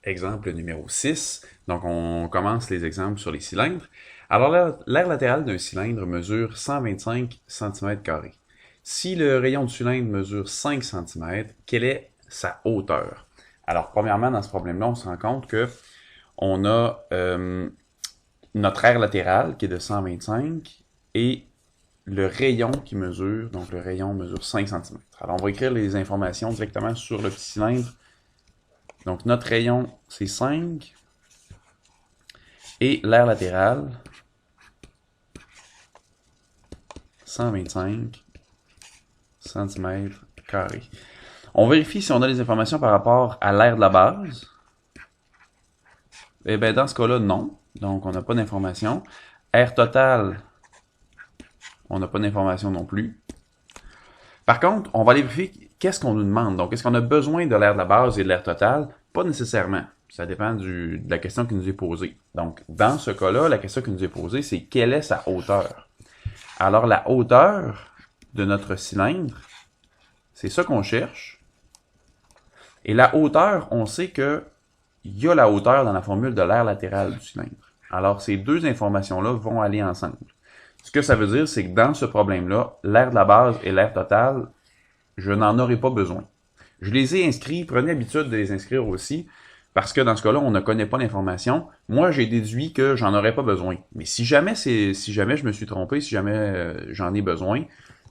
Exemple numéro 6. Donc, on commence les exemples sur les cylindres. Alors, l'aire latérale d'un cylindre mesure 125 cm². Si le rayon du cylindre mesure 5 cm, quelle est sa hauteur? Alors, premièrement, dans ce problème-là, on se rend compte que on a notre aire latérale qui est de 125 et le rayon qui mesure, donc le rayon mesure 5 cm. Alors, on va écrire les informations directement sur le petit cylindre. Donc, notre rayon, c'est 5. Et l'aire latérale, 125 cm². On vérifie si on a les informations par rapport à l'aire de la base. Eh bien, dans ce cas-là, non. Donc, on n'a pas d'information. Aire totale, on n'a pas d'information non plus. Par contre, on va aller vérifier qu'est-ce qu'on nous demande. Donc, est-ce qu'on a besoin de l'aire de la base et de l'aire totale? Pas nécessairement. Ça dépend de la question qui nous est posée. Donc, dans ce cas-là, la question qui nous est posée, c'est quelle est sa hauteur? Alors, la hauteur de notre cylindre, c'est ça qu'on cherche. Et la hauteur, on sait que il y a la hauteur dans la formule de l'aire latérale du cylindre. Alors, ces deux informations-là vont aller ensemble. Ce que ça veut dire, c'est que dans ce problème-là, l'aire de la base et l'aire totale, je n'en aurai pas besoin. Je les ai inscrits, prenez l'habitude de les inscrire aussi, parce que dans ce cas-là, on ne connaît pas l'information. Moi, j'ai déduit que j'en aurais pas besoin. Mais si jamais je me suis trompé, si jamais j'en ai besoin,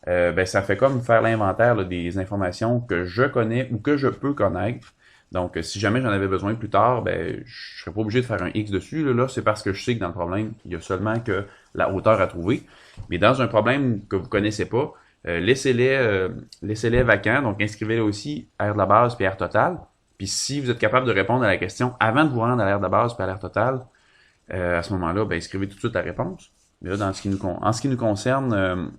ben ça fait comme faire l'inventaire des informations que je connais ou que je peux connaître. Donc, si jamais j'en avais besoin plus tard, ben je serais pas obligé de faire un X dessus. Là, c'est parce que je sais que dans le problème, il y a seulement que la hauteur à trouver. Mais dans un problème que vous connaissez pas, laissez-les vacants. Donc, inscrivez-les aussi aire de la base puis aire totale. Puis si vous êtes capable de répondre à la question avant de vous rendre à l'aire de base puis à l'aire totale, à ce moment-là, ben inscrivez tout de suite la réponse. Mais là, en ce qui nous concerne,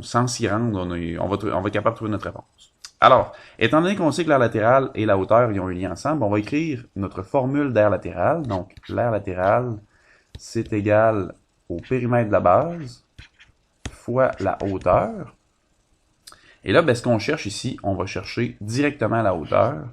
sans s'y rendre, on va être capable de trouver notre réponse. Alors, étant donné qu'on sait que l'aire latérale et la hauteur ils ont un lien ensemble, on va écrire notre formule d'aire latérale. Donc, l'aire latérale, c'est égal au périmètre de la base fois la hauteur. Et là, ben, ce qu'on cherche ici, on va chercher directement la hauteur.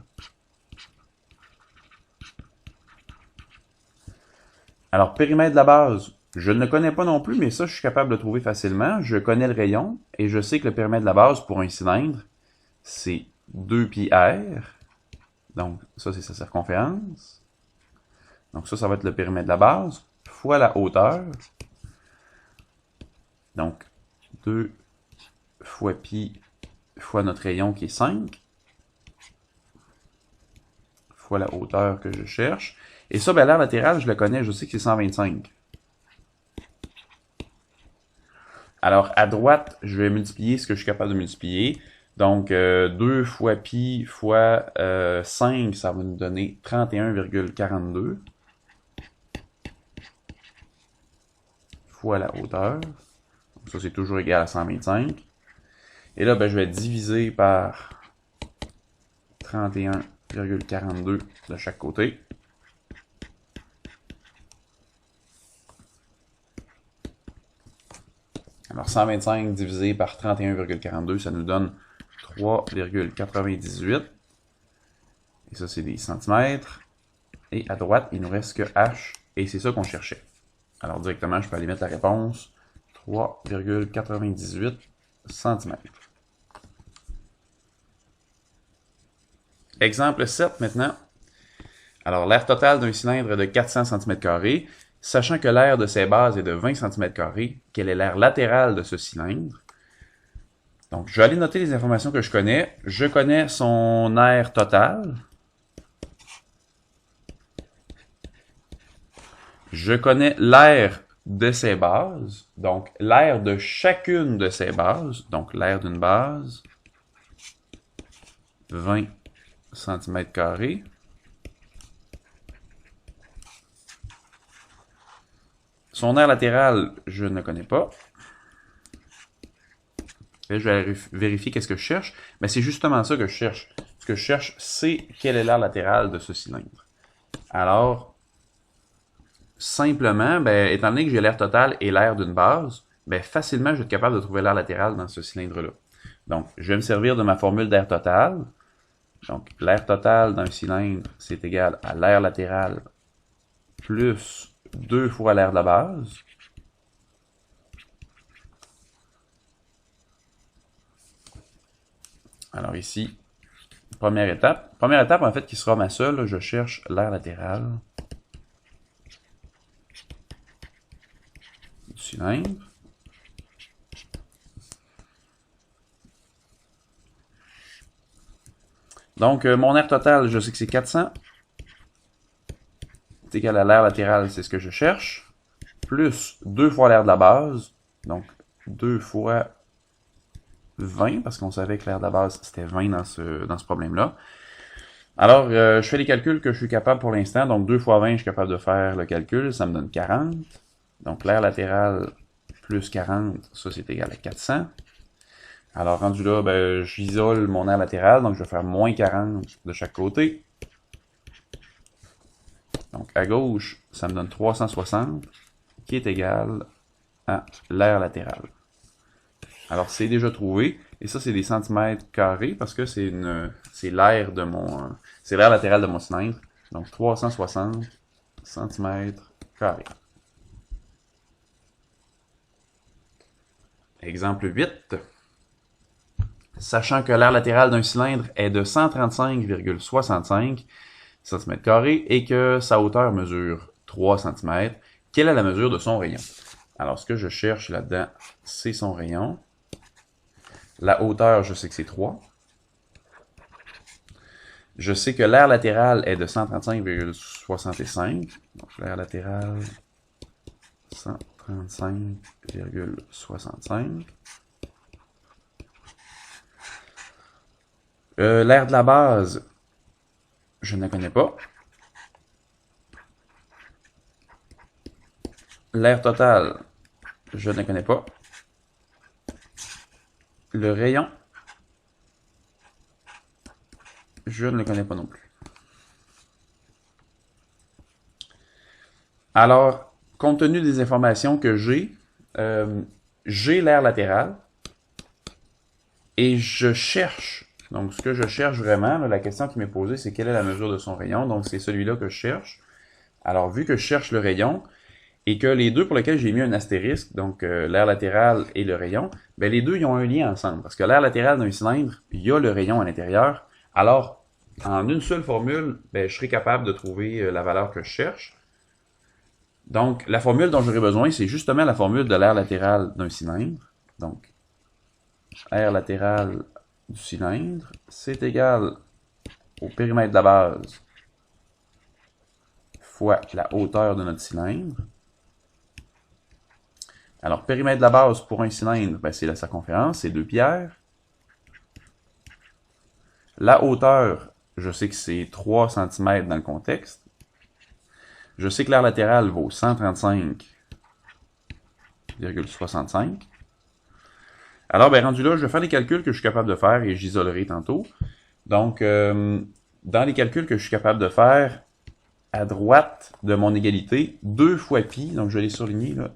Alors, périmètre de la base, je ne le connais pas non plus, mais ça, je suis capable de le trouver facilement. Je connais le rayon et je sais que le périmètre de la base pour un cylindre, c'est 2 pi r. Donc, ça, c'est sa circonférence. Donc, ça va être le périmètre de la base fois la hauteur. Donc, 2 fois pi fois notre rayon qui est 5 fois la hauteur que je cherche. Et ça, ben, l'aire latérale, je le connais, je sais que c'est 125. Alors, à droite, je vais multiplier ce que je suis capable de multiplier. Donc, 2 fois pi fois 5, ça va nous donner 31,42 fois la hauteur. Donc, ça, c'est toujours égal à 125. Et là, ben, je vais diviser par 31,42 de chaque côté. Alors, 125 divisé par 31,42, ça nous donne 3,98. Et ça, c'est des centimètres. Et à droite, il nous reste que H, et c'est ça qu'on cherchait. Alors, directement, je peux aller mettre la réponse 3,98 cm. Exemple 7 maintenant. Alors, l'aire totale d'un cylindre est de 400 cm². Sachant que l'aire de ses bases est de 20 cm², quelle est l'aire latérale de ce cylindre? Donc, je vais aller noter les informations que je connais. Je connais son aire totale. Je connais l'aire de ses bases. Donc, l'aire de chacune de ses bases. Donc, l'aire d'une base, 20 cm². Son aire latérale, je ne connais pas. Là, je vais vérifier qu'est-ce que je cherche. Mais c'est justement ça que je cherche. Ce que je cherche, c'est quelle est l'aire latérale de ce cylindre. Alors, simplement, ben, étant donné que j'ai l'aire totale et l'aire d'une base, ben, facilement, je vais être capable de trouver l'aire latérale dans ce cylindre-là. Donc, je vais me servir de ma formule d'aire totale. Donc, l'air total d'un cylindre, c'est égal à l'air latéral plus 2 fois l'air de la base. Alors ici, première étape. Première étape, en fait, qui sera ma seule, là, je cherche l'air latéral du cylindre. Donc, mon air total, je sais que c'est 400. C'est égal à l'air latéral, c'est ce que je cherche. Plus 2 fois l'air de la base. Donc, 2 fois 20, parce qu'on savait que l'air de la base, c'était 20 dans ce problème-là. Alors, je fais les calculs que je suis capable pour l'instant. Donc, 2 fois 20, je suis capable de faire le calcul. Ça me donne 40. Donc, l'air latéral plus 40, ça, c'est égal à 400. Alors, rendu là, ben, j'isole mon air latéral. Donc, je vais faire moins 40 de chaque côté. Donc, à gauche, ça me donne 360, qui est égal à l'air latéral. Alors, c'est déjà trouvé. Et ça, c'est des centimètres carrés parce que c'est l'air de c'est l'air latéral de mon cylindre. Donc, 360 centimètres carrés. Exemple 8. Sachant que l'air latéral d'un cylindre est de 135,65 cm² et que sa hauteur mesure 3 cm, quelle est la mesure de son rayon? Alors, ce que je cherche là-dedans, c'est son rayon. La hauteur, je sais que c'est 3. Je sais que l'air latéral est de 135,65. Donc, l'air latéral, 135,65. L'air de la base, je ne connais pas. L'air total, je ne connais pas. Le rayon, je ne le connais pas non plus. Alors, compte tenu des informations que j'ai l'air latéral et je cherche. Donc, ce que je cherche vraiment, là, la question qui m'est posée, c'est quelle est la mesure de son rayon. Donc, c'est celui-là que je cherche. Alors, vu que je cherche le rayon, et que les deux pour lesquels j'ai mis un astérisque, donc l'air latéral et le rayon, ben les deux ils ont un lien ensemble. Parce que l'air latéral d'un cylindre, il y a le rayon à l'intérieur. Alors, en une seule formule, ben, je serai capable de trouver la valeur que je cherche. Donc, la formule dont j'aurai besoin, c'est justement la formule de l'air latéral d'un cylindre. Donc, air latéral du cylindre, c'est égal au périmètre de la base fois la hauteur de notre cylindre. Alors, périmètre de la base pour un cylindre, ben, c'est la circonférence, c'est 2 pierres. La hauteur, je sais que c'est 3 cm dans le contexte. Je sais que l'air latéral vaut 135,65. Alors, ben, rendu là, je vais faire les calculs que je suis capable de faire et j'isolerai tantôt. Donc, dans les calculs que je suis capable de faire, à droite de mon égalité, 2 fois pi, donc je vais les surligner là,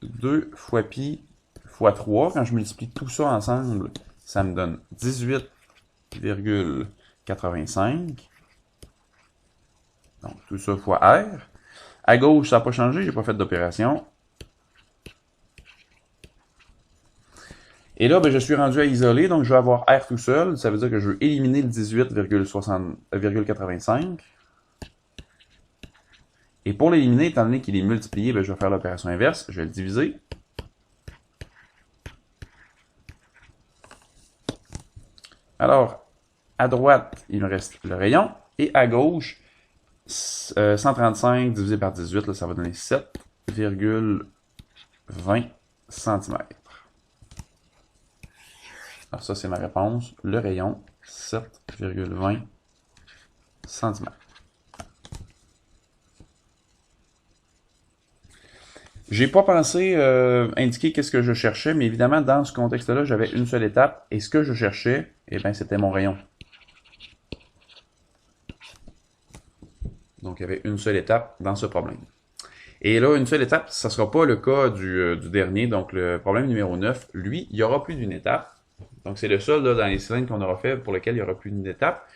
2 fois pi fois 3, quand je multiplie tout ça ensemble, ça me donne 18,85. Donc, tout ça fois R. À gauche, ça n'a pas changé, j'ai pas fait d'opération. Et là, ben, je suis rendu à isoler, donc je vais avoir R tout seul. Ça veut dire que je veux éliminer le 18,85. Et pour l'éliminer, étant donné qu'il est multiplié, ben, je vais faire l'opération inverse. Je vais le diviser. Alors, à droite, il me reste le rayon. Et à gauche, 135 divisé par 18, là, ça va donner 7,20 cm. Alors ça, c'est ma réponse. Le rayon, 7,20 cm. J'ai pas pensé indiquer qu'est-ce que je cherchais, mais évidemment, dans ce contexte-là, j'avais une seule étape, et ce que je cherchais, eh bien, c'était mon rayon. Donc, il y avait une seule étape dans ce problème. Et là, une seule étape, ça ne sera pas le cas du dernier, donc le problème numéro 9. Lui, il y aura plus d'une étape. Donc, c'est le seul là, dans les cylindres qu'on aura fait pour lequel il y aura plus d'une étape.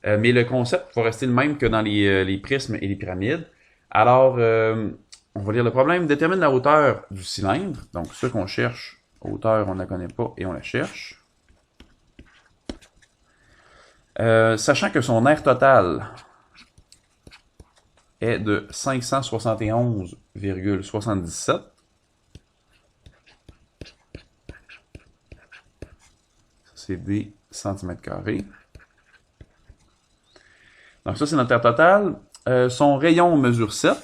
Mais le concept va rester le même que dans les prismes et les pyramides. Alors, on va lire le problème. Détermine la hauteur du cylindre. Donc, ce qu'on cherche, hauteur, on ne la connaît pas et on la cherche. Sachant que son aire totale est de 571,77. C'est des centimètres carrés. Donc ça, c'est notre aire totale. Son rayon mesure 7.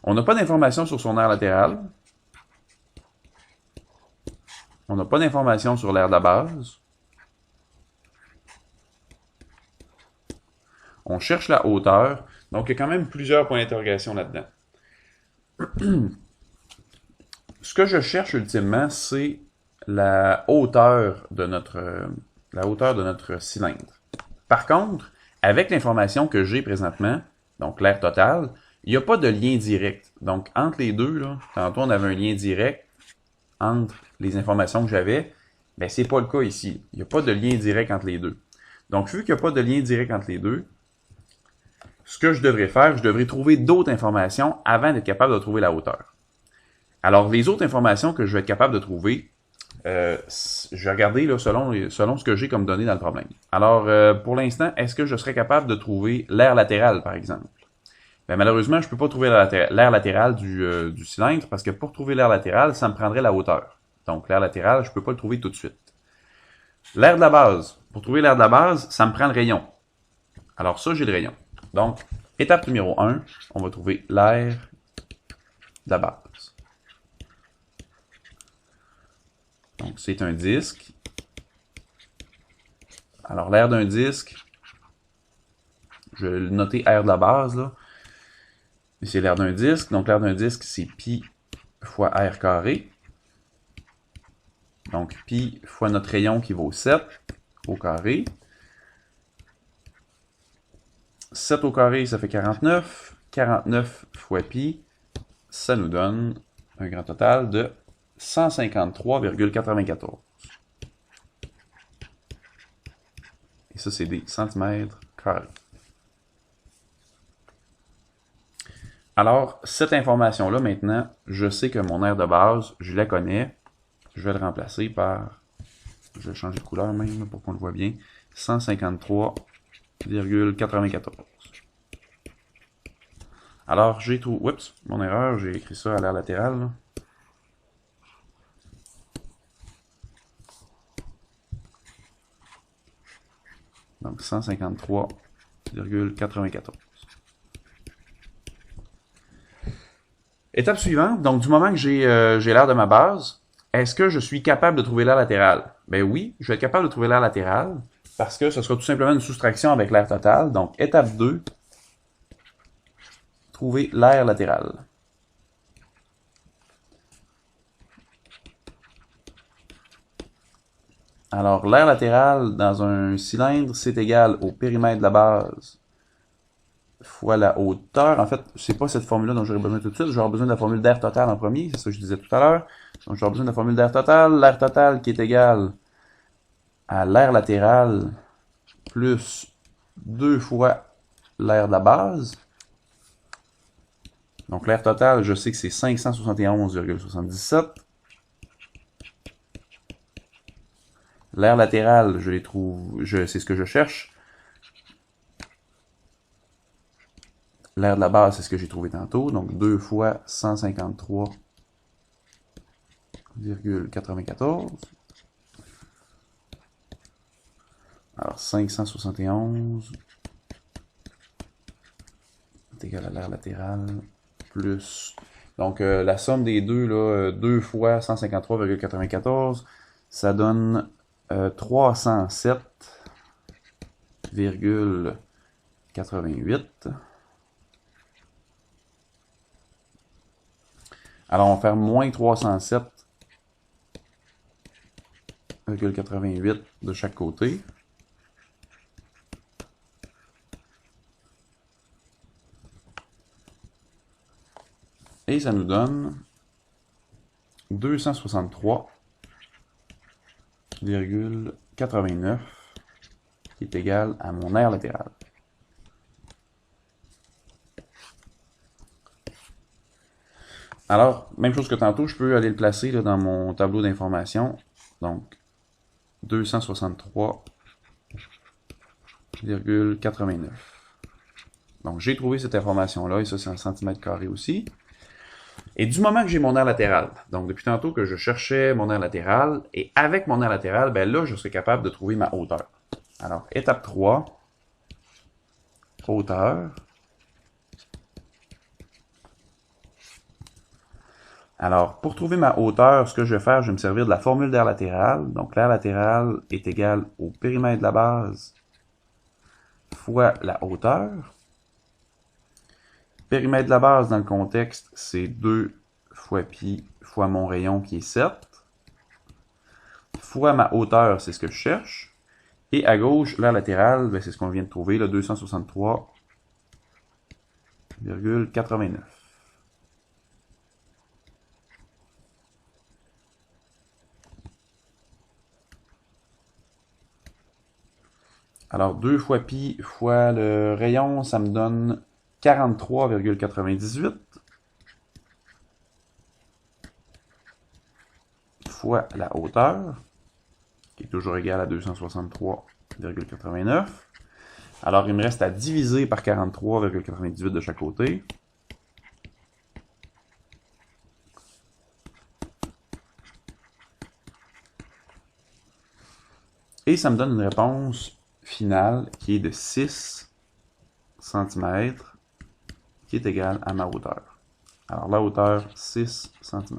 On n'a pas d'informations sur son aire latérale. On n'a pas d'informations sur l'aire de la base. On cherche la hauteur. Donc, il y a quand même plusieurs points d'interrogation là-dedans. Ce que je cherche ultimement, c'est la hauteur de notre cylindre. Par contre, avec l'information que j'ai présentement, donc l'aire totale, il n'y a pas de lien direct. Donc, entre les deux, là, tantôt on avait un lien direct entre les informations que j'avais, ben c'est pas le cas ici. Il n'y a pas de lien direct entre les deux. Donc, vu qu'il n'y a pas de lien direct entre les deux, ce que je devrais faire, je devrais trouver d'autres informations avant d'être capable de trouver la hauteur. Alors, les autres informations que je vais être capable de trouver, je vais regarder là, selon ce que j'ai comme données dans le problème. Alors, pour l'instant, est-ce que je serais capable de trouver l'aire latérale, par exemple? Ben, malheureusement, je ne peux pas trouver l'aire latérale du cylindre, parce que pour trouver l'aire latérale, ça me prendrait la hauteur. Donc, l'aire latérale, je ne peux pas le trouver tout de suite. L'aire de la base. Pour trouver l'aire de la base, ça me prend le rayon. Alors ça, j'ai le rayon. Donc, étape numéro 1, on va trouver l'aire de la base. Donc, c'est un disque. Alors, l'aire d'un disque, je vais le noter R de la base, là. C'est l'aire d'un disque. Donc, l'aire d'un disque, c'est pi fois R carré. Donc, pi fois notre rayon qui vaut 7 au carré. 7 au carré, ça fait 49. 49 fois pi, ça nous donne un grand total de 153,94. Et ça, c'est des centimètres carrés. Alors, cette information-là, maintenant, je sais que mon aire de base, je la connais. Je vais le remplacer par, je vais changer de couleur même pour qu'on le voit bien, 153,94. Alors, j'ai tout. Oups, mon erreur, j'ai écrit ça à l'aire latérale. Là. Donc, 153,94. Étape suivante, donc du moment que j'ai l'aire de ma base, est-ce que je suis capable de trouver l'aire latérale? Ben oui, je vais être capable de trouver l'aire latérale parce que ce sera tout simplement une soustraction avec l'aire totale. Donc, étape 2, trouver l'aire latérale. Alors, l'aire latérale dans un cylindre, c'est égal au périmètre de la base fois la hauteur. En fait, c'est pas cette formule-là dont j'aurais besoin tout de suite. J'aurais besoin de la formule d'aire totale en premier. C'est ça que je disais tout à l'heure. Donc, j'aurais besoin de la formule d'aire totale. L'aire totale qui est égale à l'aire latérale plus 2 fois l'aire de la base. Donc, l'aire totale, je sais que c'est 571,77. L'aire latérale, je les trouve, c'est ce que je cherche. L'aire de la base, c'est ce que j'ai trouvé tantôt. Donc, 2 fois 153,94. Alors, 571 est égal à l'aire latérale plus... Donc, la somme des deux, là, 2 fois 153,94, ça donne 307,88. Alors, on va faire moins 307,88 de chaque côté. Et ça nous donne 263 0,89 qui est égal à mon aire latérale. Alors, même chose que tantôt, je peux aller le placer là, dans mon tableau d'information. Donc, 263,89. Donc, j'ai trouvé cette information-là, et ça, c'est en centimètres carrés aussi. Et du moment que j'ai mon aire latérale, donc depuis tantôt que je cherchais mon aire latérale, et avec mon aire latérale, ben là, je serai capable de trouver ma hauteur. Alors, étape 3, hauteur. Alors, pour trouver ma hauteur, ce que je vais faire, je vais me servir de la formule d'aire latérale. Donc, l'aire latérale est égale au périmètre de la base fois la hauteur. Périmètre de la base, dans le contexte, c'est 2 fois pi fois mon rayon qui est 7. Fois ma hauteur, c'est ce que je cherche. Et à gauche, l'aire latérale, ben, c'est ce qu'on vient de trouver, le 263,89. Alors, 2 fois pi fois le rayon, ça me donne 43,98 fois la hauteur, qui est toujours égale à 263,89. Alors, il me reste à diviser par 43,98 de chaque côté. Et ça me donne une réponse finale qui est de 6 cm, qui est égale à ma hauteur. Alors, la hauteur, 6 cm.